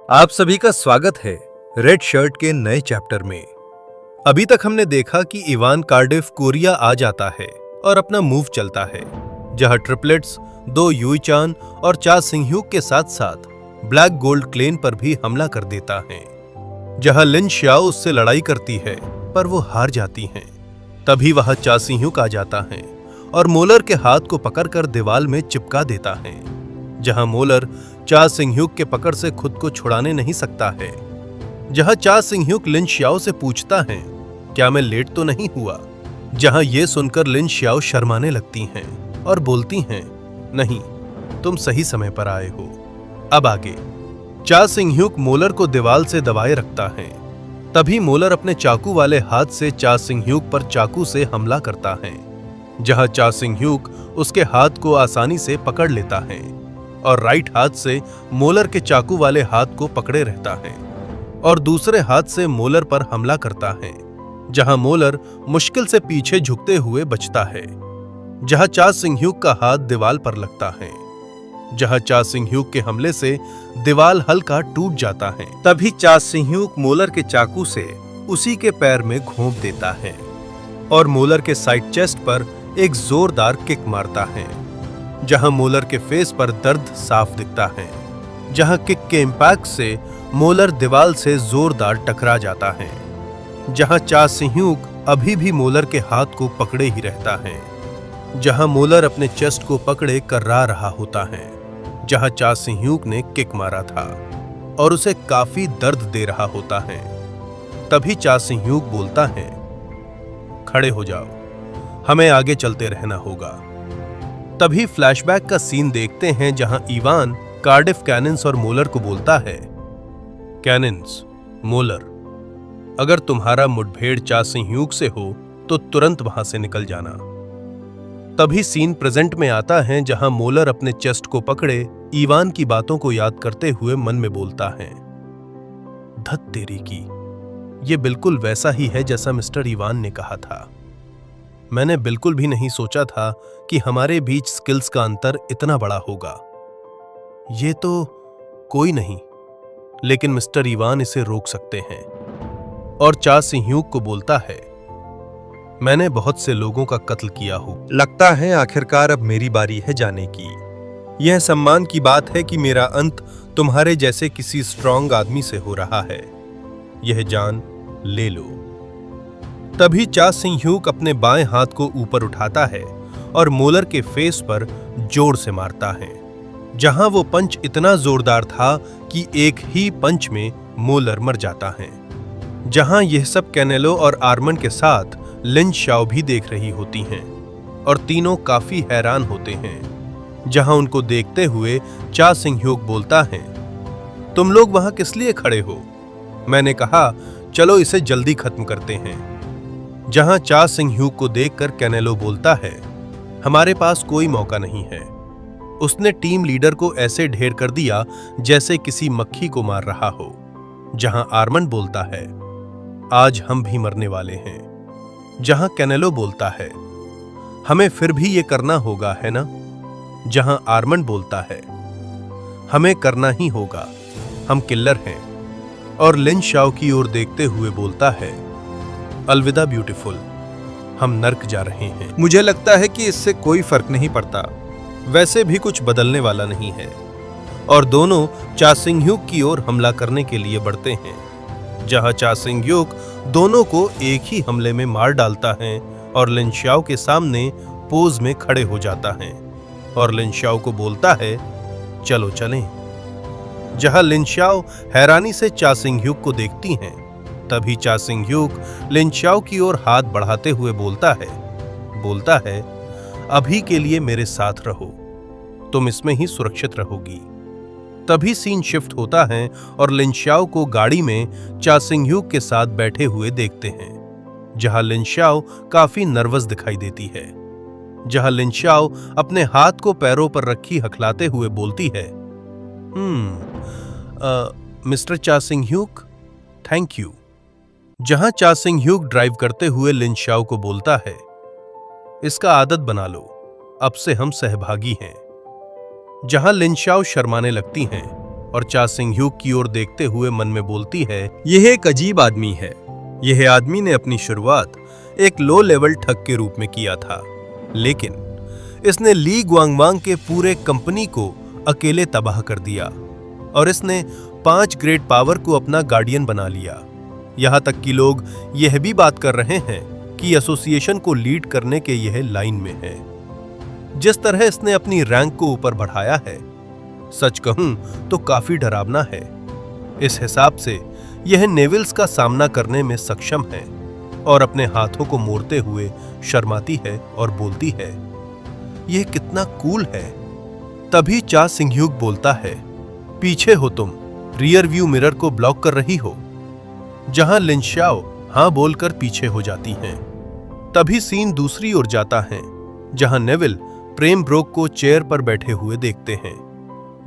आप सभी का स्वागत है रेड शर्ट के नए चैप्टर में। अभी तक हमने देखा कि इवान कार्डिफ कोरिया आ जाता है और अपना मूव चलता है, जहां ट्रिपलेट्स दो युईचान और चा सिंह्यूक के साथ साथ ब्लैक गोल्ड क्लेन पर भी हमला कर देता है। जहां लिन श्याओ उससे लड़ाई करती है पर वो हार जाती हैं। तभी वहां चा सिंह्यूक आ जाता है और मोलर के हाथ को पकड़कर दीवार में चिपका देता है। जहां मोलर चा सिंह्यूक के पकड़ से खुद को छुड़ाने नहीं सकता है। जहां चा सिंह्यूक लिन श्याओ से पूछता है, क्या मैं लेट तो नहीं हुआ? जहां ये सुनकर लिन श्याओ शर्माने लगती हैं और बोलती हैं, नहीं, तुम सही समय पर आए हो। अब आगे चा सिंह्यूक मोलर को दीवार से दबाए रखता है। तभी मोलर अपने चाकू वाले हाथ से चा सिंह्यूक पर चाकू से हमला करता है। जहां चा सिंह्यूक उसके हाथ को आसानी से पकड़ लेता है और राइट हाथ से मोलर के चाकू वाले हाथ को पकड़े रहता है और दूसरे हाथ से मोलर पर हमला करता है। जहां मोलर मुश्किल से पीछे झुकते हुए बचता है। जहां चा सिंह्यूक का हाथ दीवार पर लगता है। जहां चा सिंह्यूक के हमले से दीवार हल्का टूट जाता है। तभी चा सिंह्यूक मोलर के चाकू से उसी के पैर में घोंप देता है और मोलर के साइड चेस्ट पर एक जोरदार किक मारता है। जहां मोलर के फेस पर दर्द साफ दिखता है। जहां किक के इंपैक्ट से मोलर दीवार से जोरदार टकरा जाता है। जहां चा सिंह्यूक अभी भी मोलर के हाथ को पकड़े ही रहता है। जहां मोलर अपने चेस्ट को पकड़े कर्रा रहा होता है। जहां चा सिंह्यूक ने किक मारा था और उसे काफी दर्द दे रहा होता है। तभी चा सिंह्यूक बोलता है, खड़े हो जाओ, हमें आगे चलते रहना होगा। तभी फ्लैशबैक का सीन देखते हैं जहां इवान कार्डिफ कैनिंस और मोलर को बोलता है, कैनिंस, मोलर, अगर तुम्हारा मुठभेड़ चा सिंह्यूक से हो तो तुरंत वहां से निकल जाना। तभी सीन प्रेजेंट में आता है जहां मोलर अपने चेस्ट को पकड़े इवान की बातों को याद करते हुए मन में बोलता है, धत तेरी की, ये बिल्कुल वैसा ही है जैसा मिस्टर इवान ने कहा था। मैंने बिल्कुल भी नहीं सोचा था कि हमारे बीच स्किल्स का अंतर इतना बड़ा होगा। ये तो कोई नहीं, लेकिन मिस्टर इवान इसे रोक सकते हैं। और चा सिंह्यूक को बोलता है, मैंने बहुत से लोगों का कत्ल किया हो, लगता है आखिरकार अब मेरी बारी है जाने की। यह सम्मान की बात है कि मेरा अंत तुम्हारे जैसे किसी स्ट्रांग आदमी से हो रहा है। यह जान ले लो। तभी चा सिंह्यूक अपने बाएं हाथ को ऊपर उठाता है और मोलर के फेस पर जोर से मारता है। जहां वो पंच इतना जोरदार था कि एक ही पंच में मोलर मर जाता है। जहां यह सब कैनेलो और आर्मन के साथ लिन श्याओ भी देख रही होती हैं और तीनों काफी हैरान होते हैं। जहां उनको देखते हुए चा सिंह्यूक बोलता है, तुम लोग वहां किस लिए खड़े हो? मैंने कहा चलो इसे जल्दी खत्म करते हैं। जहां चा सिंह्यूक को देखकर कैनेलो बोलता है, हमारे पास कोई मौका नहीं है। उसने टीम लीडर को ऐसे ढेर कर दिया जैसे किसी मक्खी को मार रहा हो। जहां आर्मन बोलता है, आज हम भी मरने वाले हैं। जहां कैनेलो बोलता है, हमें फिर भी ये करना होगा, है ना? जहां आर्मन बोलता है, हमें करना ही होगा, हम किलर हैं। और लिन श्याओ की ओर देखते हुए बोलता है, अलविदा ब्यूटीफुल, हम नर्क जा रहे हैं। मुझे लगता है कि इससे कोई फर्क नहीं पड़ता, वैसे भी कुछ बदलने वाला नहीं है। और दोनों चा सिंह्यूक की ओर हमला करने के लिए बढ़ते हैं। जहां चा सिंह्यूक दोनों को एक ही हमले में मार डालता है और लिन श्याओ के सामने पोज में खड़े हो जाता है और लिन श्याओ को बोलता है, चलो चलें। जहां लिन श्याओ हैरानी से चा सिंह्यूक को देखती हैं, तभी चा सिंह्यूक लिन श्याओ की ओर हाथ बढ़ाते हुए बोलता है, अभी के लिए मेरे साथ रहो, तुम इसमें ही सुरक्षित रहोगी। तभी सीन शिफ्ट होता है और लिन श्याओ को गाड़ी में चा सिंह्यूक के साथ बैठे हुए देखते हैं। जहां लिन श्याओ काफी नर्वस दिखाई देती है। जहां लिन श्याओ अपने हाथ को पैरों पर रखी हकलाते हुए बोलती है, मिस्टर चा सिंह्यूक, थैंक यू। जहां चा सिंह्यूक ड्राइव करते हुए लिन श्याओ को बोलता है, इसका आदत बना लो, अब से हम सहभागी हैं। जहां लिन श्याओ शर्माने लगती हैं और चा सिंह-ह्यूक की ओर देखते हुए मन में बोलती है, यह एक अजीब आदमी है। यह आदमी ने अपनी शुरुआत एक लो लेवल ठग के रूप में किया था, लेकिन इसने ली गुआंगवांग के पूरे कंपनी को अकेले तबाह कर दिया और इसने 5 ग्रेट पावर को अपना गार्डियन बना लिया। यहां तक कि लोग यह भी बात कर रहे हैं कि एसोसिएशन को लीड करने के यह लाइन में है। जिस तरह इसने अपनी रैंक को ऊपर बढ़ाया है, सच कहूं तो काफी डरावना है। इस हिसाब से यह नेविल्स का सामना करने में सक्षम है और अपने हाथों को मोड़ते हुए शर्माती है और बोलती है, यह कितना कूल है। तभी चा सिंह-ह्यूक बोलता है, पीछे हो तुम, रियर व्यू मिरर को ब्लॉक कर रही हो। जहां लिन शाओ हां बोलकर पीछे हो जाती हैं। तभी सीन दूसरी ओर जाता है, जहां नेविल प्रेम ब्रोक को चेयर पर बैठे हुए देखते हैं,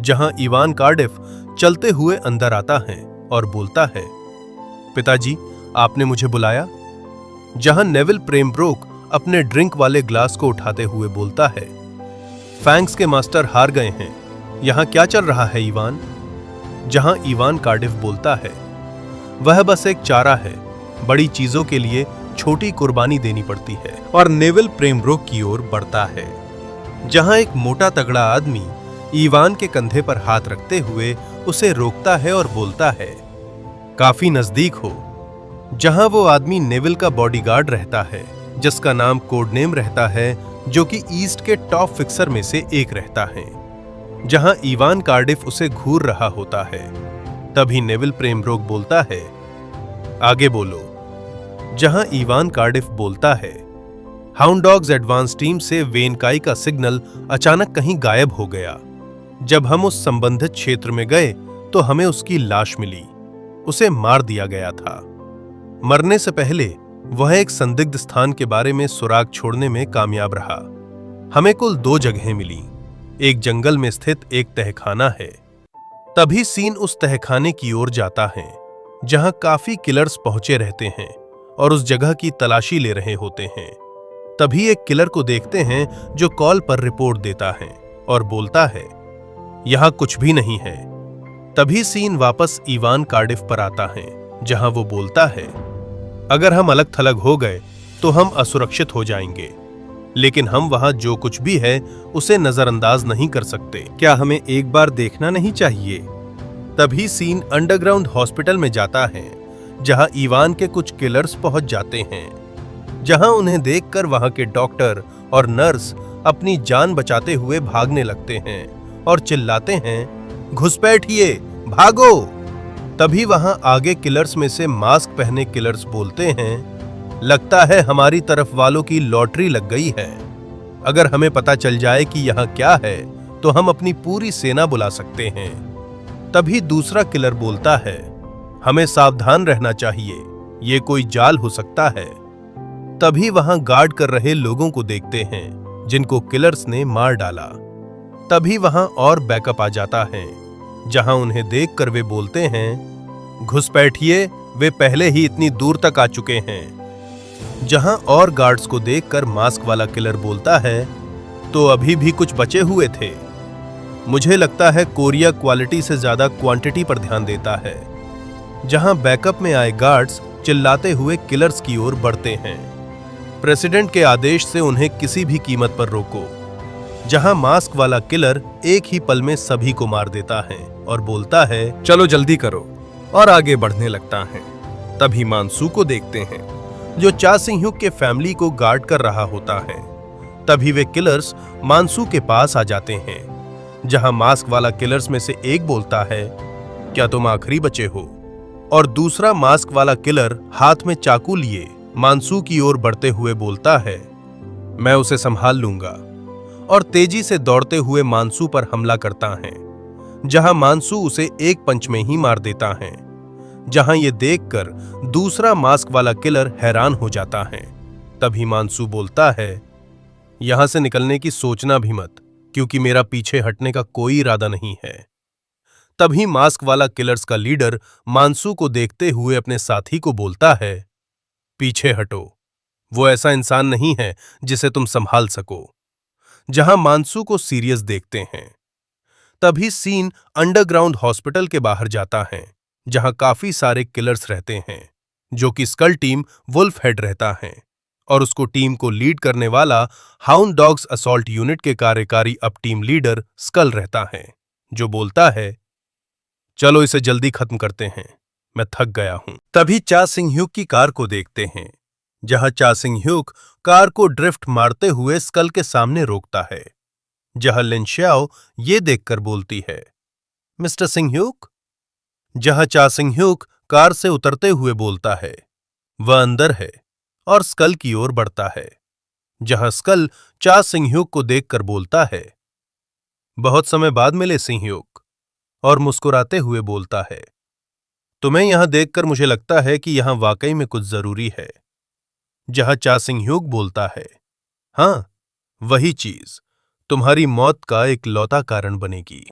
जहां इवान कार्डिफ चलते हुए अंदर आता है और बोलता है, पिताजी आपने मुझे बुलाया। जहां नेविल प्रेम ब्रोक अपने ड्रिंक वाले ग्लास को उठाते हुए बोलता है, फैंक्स के मास्टर हार गए हैं, यहां क्या चल रहा है इवान। जहां इवान कार्डिफ बोलता है, वह बस एक चारा है, बड़ी चीजों के लिए छोटी कुर्बानी देनी पड़ती है। और नेविल प्रेम ब्रोक की ओर बढ़ता है, जहां एक मोटा तगड़ा आदमी इवान के कंधे पर हाथ रखते हुए उसे रोकता है और बोलता है, काफी नजदीक हो। जहां वो आदमी नेविल का बॉडीगार्ड रहता है, जिसका नाम कोड नेम रहता है, जो कि ईस्ट के टॉप फिक्सर में से एक रहता है। जहां इवान कार्डिफ उसे घूर रहा होता है, तभी नेविल प्रेम ब्रोक बोलता है, आगे बोलो। जहां इवान कार्डिफ बोलता है, हाउंड डॉग्स एडवांस टीम से वेनकाई का सिग्नल अचानक कहीं गायब हो गया। जब हम उस संबंधित क्षेत्र में गए तो हमें उसकी लाश मिली, उसे मार दिया गया था। मरने से पहले वह एक संदिग्ध स्थान के बारे में सुराग छोड़ने में कामयाब रहा। हमें कुल 2 जगहें मिली, एक जंगल में स्थित एक तहखाना है। तभी सीन उस तहखाने की ओर जाता है, जहां काफी किलर्स पहुंचे रहते हैं और उस जगह की तलाशी ले रहे होते हैं। तभी एक किलर को देखते हैं जो कॉल पर रिपोर्ट देता है और बोलता है, यहां कुछ भी नहीं है। तभी सीन वापस इवान कार्डिफ पर आता है, जहां वो बोलता है, अगर हम अलग थलग हो गए तो हम असुरक्षित हो जाएंगे, लेकिन हम वहां जो कुछ भी है उसे नजरअंदाज नहीं कर सकते। क्या हमें एक बार देखना नहीं चाहिए। तभी सीन अंडरग्राउंड हॉस्पिटल में जाता है, जहां इवान के कुछ किलर्स पहुंच जाते हैं, जहां उन्हें देखकर वहां के डॉक्टर और नर्स अपनी जान बचाते हुए भागने लगते हैं और चिल्लाते हैं, घुसपैठिए, भागो। तभी वहां आगे किलर्स में से मास्क पहने किलर्स बोलते हैं, लगता है हमारी तरफ वालों की लॉटरी लग गई है। अगर हमें पता चल जाए कि यहां क्या है तो हम अपनी पूरी सेना बुला सकते हैं। तभी दूसरा किलर बोलता है, हमें सावधान रहना चाहिए, ये कोई जाल हो सकता है। तभी वहां गार्ड कर रहे लोगों को देखते हैं, जिनको किलर्स ने मार डाला। तभी वहां और बैकअप आ जाता है, जहां उन्हें देखकर वे बोलते हैं, घुसपैठिए, वे पहले ही इतनी दूर तक आ चुके हैं। जहां और गार्ड्स को देखकर मास्क वाला किलर बोलता है, तो अभी भी कुछ बचे हुए थे। मुझे लगता है कोरिया क्वालिटी से ज्यादा क्वांटिटी पर ध्यान देता है। जहां बैकअप में आए गार्ड्स चिल्लाते हुए किलर्स की ओर बढ़ते हैं, प्रेसिडेंट के आदेश से उन्हें किसी भी कीमत पर रोको। जहां मास्क वाला किलर एक ही पल में सभी को मार देता है और बोलता है, चलो जल्दी करो, और आगे बढ़ने लगता है। तभी मानसू को देखते हैं, जो चा सिंह-ह्यूक के फैमिली को गार्ड कर रहा होता है। तभी वे किलर्स मानसू के पास आ जाते हैं, जहां मास्क वाला किलर्स में से एक बोलता है, क्या तुम आखिरी बचे हो। और दूसरा मास्क वाला किलर हाथ में चाकू लिए मानसू की ओर बढ़ते हुए बोलता है, मैं उसे संभाल लूंगा, और तेजी से दौड़ते हुए मानसू पर हमला करता है, जहां मानसू उसे एक पंच में ही मार देता है। जहां ये देखकर दूसरा मास्क वाला किलर हैरान हो जाता है। तभी मानसू बोलता है, यहां से निकलने की सोचना भी मत, क्योंकि मेरा पीछे हटने का कोई इरादा नहीं है। तभी मास्क वाला किलर्स का लीडर मानसू को देखते हुए अपने साथी को बोलता है, पीछे हटो, वो ऐसा इंसान नहीं है जिसे तुम संभाल सको। जहां मानसू को सीरियस देखते हैं। तभी सीन अंडरग्राउंड हॉस्पिटल के बाहर जाता है, जहां काफी सारे किलर्स रहते हैं, जो कि स्कल टीम वुल्फ हेड रहता है और उसको टीम को लीड करने वाला हाउंड डॉग्स असॉल्ट यूनिट के कार्यकारी अब टीम लीडर स्कल रहता है, जो बोलता है, चलो इसे जल्दी खत्म करते हैं, मैं थक गया हूं। तभी चा सिंग ह्यूक की कार को देखते हैं, जहां चा सिंग ह्यूक कार को ड्रिफ्ट मारते हुए स्कल के सामने रोकता है, जहां लिन श्याओ ये देखकर बोलती है, मिस्टर सिंह ह्यूक। जहां चा सिंग ह्यूक कार से उतरते हुए बोलता है, वह अंदर है, और स्कल की ओर बढ़ता है, जहां स्कल चा सिंग ह्यूक को देखकर बोलता है, बहुत समय बाद मिले सिंह ह्यूक, और मुस्कुराते हुए बोलता है, तुम्हें यहां देखकर मुझे लगता है कि यहां वाकई में कुछ जरूरी है। जहां चा सिंग ह्यूक बोलता है, हां, वही चीज तुम्हारी मौत का एक लौता कारण बनेगी।